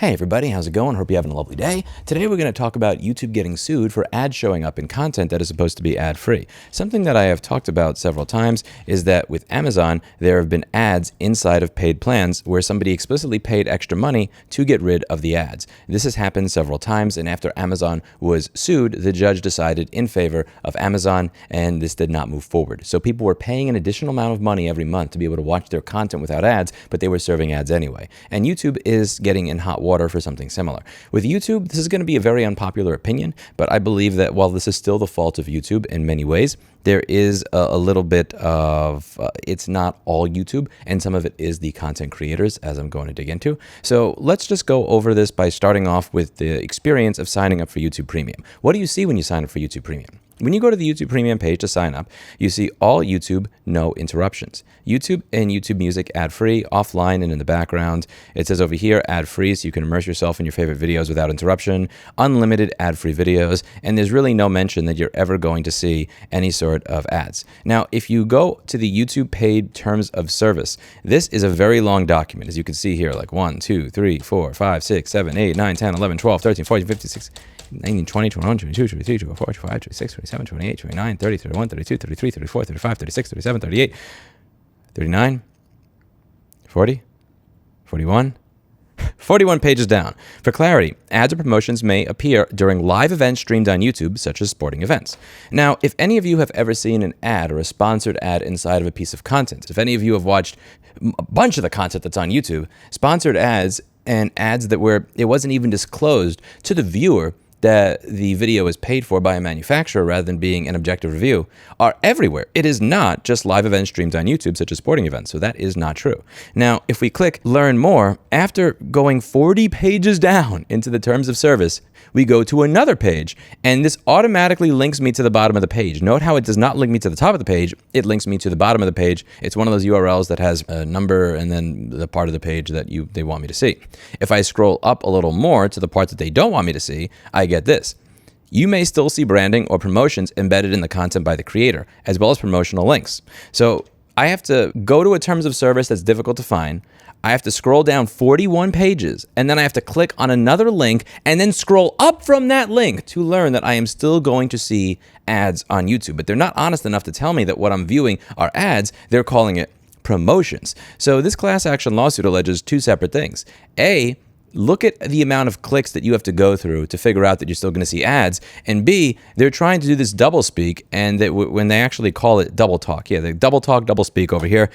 Hey everybody, how's it going? Hope you're having a lovely day. Today we're going to talk about YouTube getting sued for ads showing up in content that is supposed to be ad-free. Something that I have talked about several times is that with Amazon, there have been ads inside of paid plans where somebody explicitly paid extra money to get rid of the ads. This has happened several times, and after Amazon was sued, the judge decided in favor of Amazon, and this did not move forward. So people were paying an additional amount of money every month to be able to watch their content without ads, but they were serving ads anyway. And YouTube is getting in hot water for something similar. With YouTube, this is going to be a very unpopular opinion, but I believe that while this is still the fault of YouTube in many ways, there is a little bit of, it's not all YouTube, and some of it is the content creators, as I'm going to dig into. So let's just go over this by starting off with the experience of signing up for YouTube Premium. What do you see when you sign up for YouTube Premium? When you go to the YouTube Premium page to sign up, you see all YouTube, no interruptions. YouTube and YouTube Music ad-free, offline and in the background. It says over here ad-free, so you can immerse yourself in your favorite videos without interruption, unlimited ad-free videos, and there's really no mention that you're ever going to see any sort of ads. Now, if you go to the YouTube paid terms of service, this is a very long document, as you can see here, like 1, 2, 3, 4, 5, 6, 7, 8, 9, 10, 11, 12, 13, 14, 15, 16, 19, 20, 21, 22, 23, 24, 25, 26, 27, 28, 29, 30, 31, 32, 33, 34, 35, 36, 37, 38, 39, 40, 41, 41 pages down. For clarity, ads or promotions may appear during live events streamed on YouTube, such as sporting events. Now, if any of you have ever seen an ad or a sponsored ad inside of a piece of content, if any of you have watched a bunch of the content that's on YouTube, sponsored ads and ads that where it wasn't even disclosed to the viewer that the video is paid for by a manufacturer rather than being an objective review are everywhere. It is not just live event streams on YouTube, such as sporting events. So that is not true. Now, if we click Learn More, after going 40 pages down into the terms of service, we go to another page, and this automatically links me to the bottom of the page. Note how it does not link me to the top of the page. It links me to the bottom of the page. It's one of those URLs that has a number and then the part of the page that they want me to see. If I scroll up a little more to the part that they don't want me to see, I get this. You may still see branding or promotions embedded in the content by the creator, as well as promotional links. So I have to go to a terms of service that's difficult to find. I have to scroll down 41 pages, and then I have to click on another link and then scroll up from that link to learn that I am still going to see ads on YouTube. But they're not honest enough to tell me that what I'm viewing are ads. They're calling it promotions. So this class action lawsuit alleges two separate things. A, look at the amount of clicks that you have to go through to figure out that you're still going to see ads. And B, they're trying to do this double speak, and that when they actually call it double talk. Yeah, they double talk, double speak over here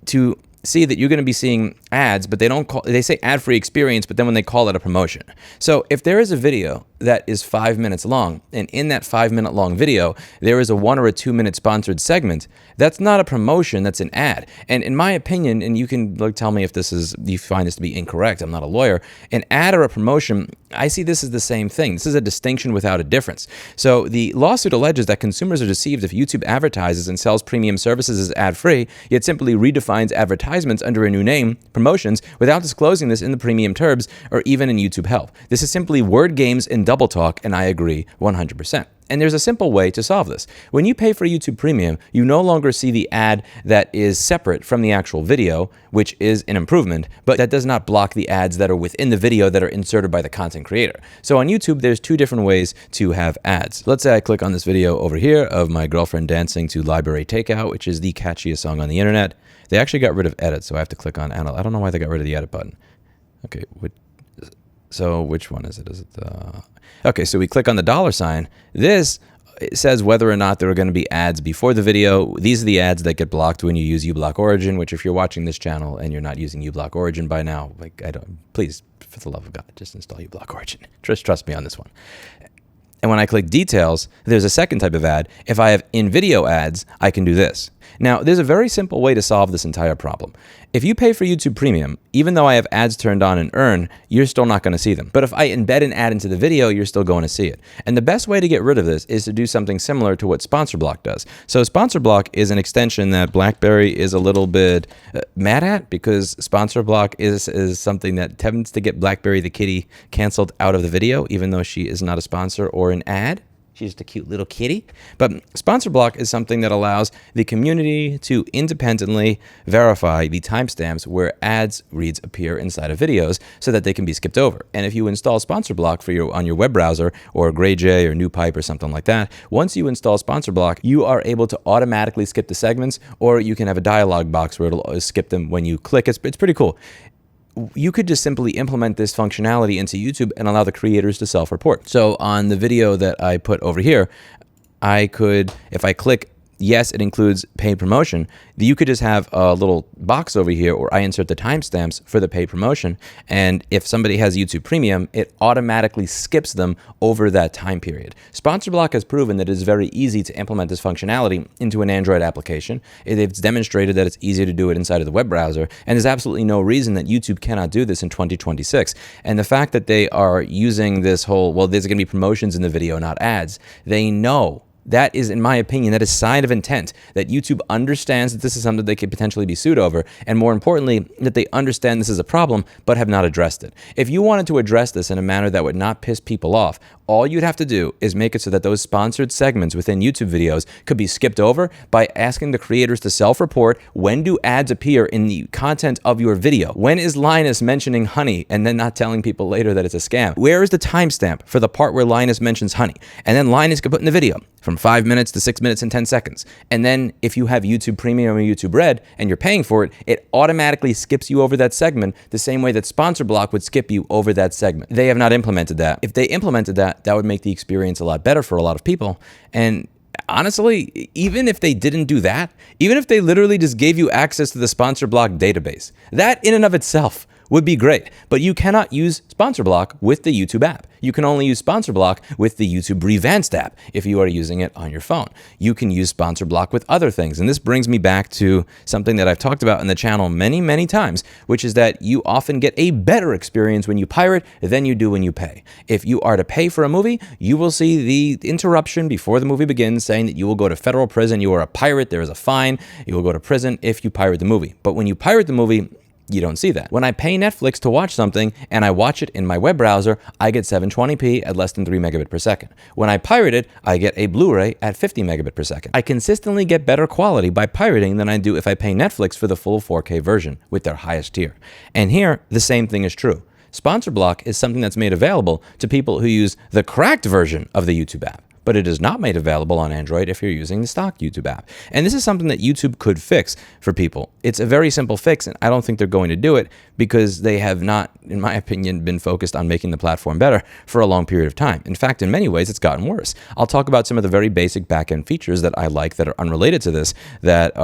to see that you're going to be seeing ads, but they say ad-free experience, but then when they call it a promotion. So if there is a video that is 5 minutes long, and in that 5-minute long video, there is a 1 or a 2-minute sponsored segment, that's not a promotion, that's an ad. And in my opinion, and you can tell me if you find this to be incorrect, I'm not a lawyer, an ad or a promotion, I see this as the same thing. This is a distinction without a difference. So the lawsuit alleges that consumers are deceived if YouTube advertises and sells premium services as ad-free, yet simply redefines advertisements under a new name, promotions, without disclosing this in the premium terms or even in YouTube Help. This is simply word games and double talk, and I agree 100%. And there's a simple way to solve this. When you pay for YouTube Premium, you no longer see the ad that is separate from the actual video, which is an improvement, but that does not block the ads that are within the video that are inserted by the content creator. So on YouTube, there's two different ways to have ads. Let's say I click on this video over here of my girlfriend dancing to Library Takeout, which is the catchiest song on the internet. They actually got rid of edit, so I have to click on edit. I don't know why they got rid of the edit button. Okay, so which one is it? Is it the... Okay, so we click on the $sign. This says whether or not there are going to be ads before the video. These are the ads that get blocked when you use uBlock Origin, which if you're watching this channel and you're not using uBlock Origin by now, please, for the love of God, just install uBlock Origin. Trust me on this one. And when I click details, there's a second type of ad. If I have in-video ads, I can do this. Now, there's a very simple way to solve this entire problem. If you pay for YouTube Premium, even though I have ads turned on and earn, you're still not going to see them. But if I embed an ad into the video, you're still going to see it. And the best way to get rid of this is to do something similar to what Sponsor Block does. So Sponsor Block is an extension that BlackBerry is a little bit mad at, because Sponsor Block is something that tends to get BlackBerry the kitty canceled out of the video, even though she is not a sponsor or an ad. She's just a cute little kitty. But sponsor block is something that allows the community to independently verify the timestamps where ads reads appear inside of videos so that they can be skipped over. And if you install sponsor block on your web browser or GrayJ or NewPipe or something like that, once you install sponsor block, you are able to automatically skip the segments, or you can have a dialog box where it'll skip them when you click. It's pretty cool. You could just simply implement this functionality into YouTube and allow the creators to self-report. So on the video that I put over here, I could, if I click yes, it includes paid promotion, you could just have a little box over here where I insert the timestamps for the paid promotion. And if somebody has YouTube Premium, it automatically skips them over that time period. Sponsor block has proven that it is very easy to implement this functionality into an Android application. It's demonstrated that it's easy to do it inside of the web browser. And there's absolutely no reason that YouTube cannot do this in 2026. And the fact that they are using this whole, well, there's going to be promotions in the video, not ads, they know. That is, in my opinion, that is a sign of intent, that YouTube understands that this is something they could potentially be sued over, and more importantly, that they understand this is a problem, but have not addressed it. If you wanted to address this in a manner that would not piss people off, all you'd have to do is make it so that those sponsored segments within YouTube videos could be skipped over by asking the creators to self-report when do ads appear in the content of your video. When is Linus mentioning honey and then not telling people later that it's a scam? Where is the timestamp for the part where Linus mentions honey? And then Linus could put in the video from 5 minutes to 6 minutes and 10 seconds. And then if you have YouTube Premium or YouTube Red and you're paying for it, it automatically skips you over that segment the same way that sponsor block would skip you over that segment. They have not implemented that. If they implemented that, that would make the experience a lot better for a lot of people. And honestly, even if they didn't do that, even if they literally just gave you access to the sponsor block database, that in and of itself would be great. But you cannot use sponsor block with the YouTube app. You can only use sponsor block with the YouTube Revanced app if you are using it on your phone. You can use sponsor block with other things. And this brings me back to something that I've talked about in the channel many, many times, which is that you often get a better experience when you pirate than you do when you pay. If you are to pay for a movie, you will see the interruption before the movie begins saying that you will go to federal prison, you are a pirate, there is a fine, you will go to prison if you pirate the movie. But when you pirate the movie, you don't see that. When I pay Netflix to watch something and I watch it in my web browser, I get 720p at less than 3 megabit per second. When I pirate it, I get a Blu-ray at 50 megabit per second. I consistently get better quality by pirating than I do if I pay Netflix for the full 4K version with their highest tier. And here, the same thing is true. Sponsor block is something that's made available to people who use the cracked version of the YouTube app, but it is not made available on Android if you're using the stock YouTube app. And this is something that YouTube could fix for people. It's a very simple fix, and I don't think they're going to do it because they have not, in my opinion, been focused on making the platform better for a long period of time. In fact, in many ways, it's gotten worse. I'll talk about some of the very basic back-end features that I like that are unrelated to this, that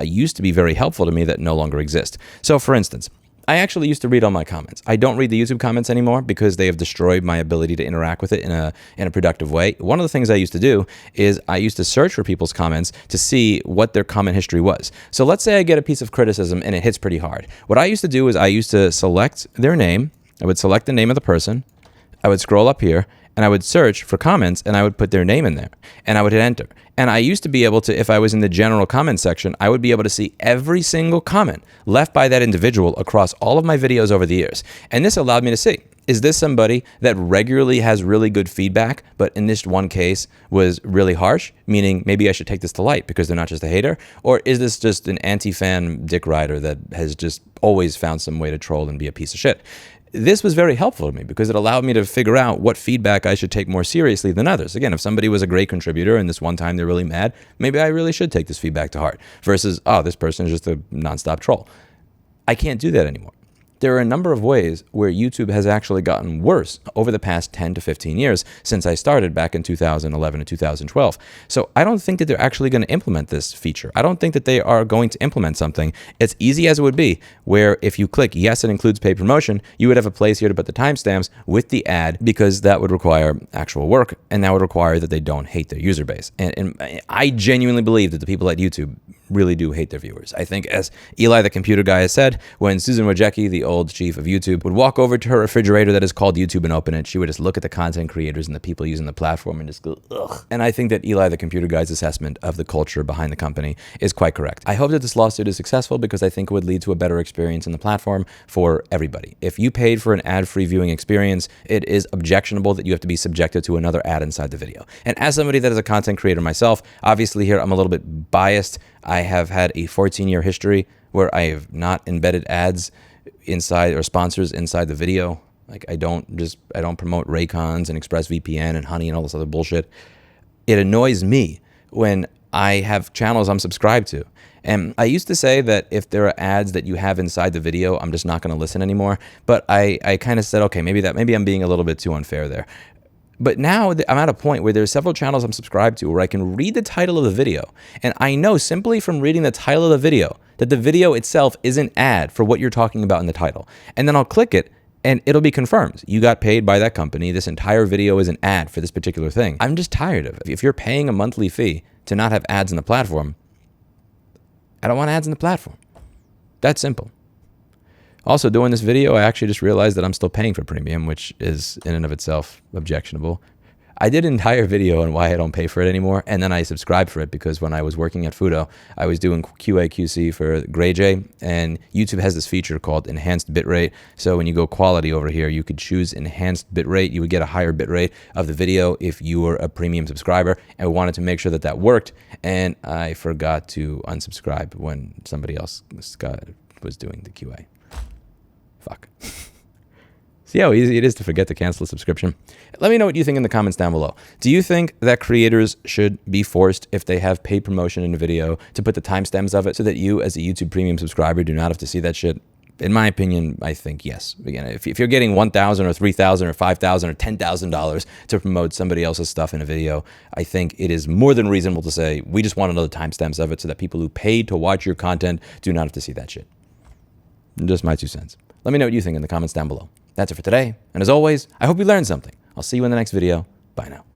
used to be very helpful to me that no longer exist. So, for instance, I actually used to read all my comments. I don't read the YouTube comments anymore because they have destroyed my ability to interact with it in a productive way. One of the things I used to do is I used to search for people's comments to see what their comment history was. So let's say I get a piece of criticism and it hits pretty hard. What I used to do is I used to select their name. I would select the name of the person. I would scroll up here and I would search for comments and I would put their name in there and I would hit enter. And I used to be able to, if I was in the general comment section, I would be able to see every single comment left by that individual across all of my videos over the years. And this allowed me to see, is this somebody that regularly has really good feedback, but in this one case was really harsh, meaning maybe I should take this to light because they're not just a hater? Or is this just an anti-fan dick rider that has just always found some way to troll and be a piece of shit? This was very helpful to me because it allowed me to figure out what feedback I should take more seriously than others. Again, if somebody was a great contributor and this one time they're really mad, maybe I really should take this feedback to heart versus, oh, this person is just a nonstop troll. I can't do that anymore. There are a number of ways where YouTube has actually gotten worse over the past 10 to 15 years since I started back in 2011 and 2012. So I don't think that they're actually going to implement this feature. I don't think that they are going to implement something as easy as it would be, where if you click yes, it includes paid promotion, you would have a place here to put the timestamps with the ad, because that would require actual work and that would require that they don't hate their user base. And I genuinely believe that the people at YouTube really do hate their viewers. I think, as Eli the computer guy has said, when Susan Wojcicki, the old chief of YouTube, would walk over to her refrigerator that is called YouTube and open it, she would just look at the content creators and the people using the platform and just go, ugh. And I think that Eli the computer guy's assessment of the culture behind the company is quite correct. I hope that this lawsuit is successful because I think it would lead to a better experience in the platform for everybody. If you paid for an ad-free viewing experience, it is objectionable that you have to be subjected to another ad inside the video. And as somebody that is a content creator myself, obviously here I'm a little bit biased. I have had a 14-year history where I have not embedded ads inside or sponsors inside the video. Like I don't promote Raycons and ExpressVPN and Honey and all this other bullshit. It annoys me when I have channels I'm subscribed to. And I used to say that if there are ads that you have inside the video, I'm just not going to listen anymore. But I kind of said, okay, maybe I'm being a little bit too unfair there. But now I'm at a point where there's several channels I'm subscribed to where I can read the title of the video. And I know simply from reading the title of the video that the video itself is an ad for what you're talking about in the title. And then I'll click it and it'll be confirmed. You got paid by that company. This entire video is an ad for this particular thing. I'm just tired of it. If you're paying a monthly fee to not have ads in the platform, I don't want ads in the platform. That's simple. Also, doing this video, I actually just realized that I'm still paying for premium, which is in and of itself objectionable. I did an entire video on why I don't pay for it anymore, and then I subscribed for it because when I was working at Fudo, I was doing QA QC for GrayJ, and YouTube has this feature called enhanced bitrate. So when you go quality over here, you could choose enhanced bitrate. You would get a higher bitrate of the video if you were a premium subscriber, and we wanted to make sure that that worked, and I forgot to unsubscribe when somebody else was doing the QA. Fuck. See how easy it is to forget to cancel a subscription? Let me know what you think in the comments down below. Do you think that creators should be forced, if they have paid promotion in a video, to put the timestamps of it so that you as a YouTube premium subscriber do not have to see that shit? In my opinion, I think yes. Again, if you're getting $1,000 or $3,000 or $5,000 or $10,000 to promote somebody else's stuff in a video, I think it is more than reasonable to say, we just want to know the timestamps of it so that people who paid to watch your content do not have to see that shit. Just my 2 cents. Let me know what you think in the comments down below. That's it for today. And as always, I hope you learned something. I'll see you in the next video. Bye now.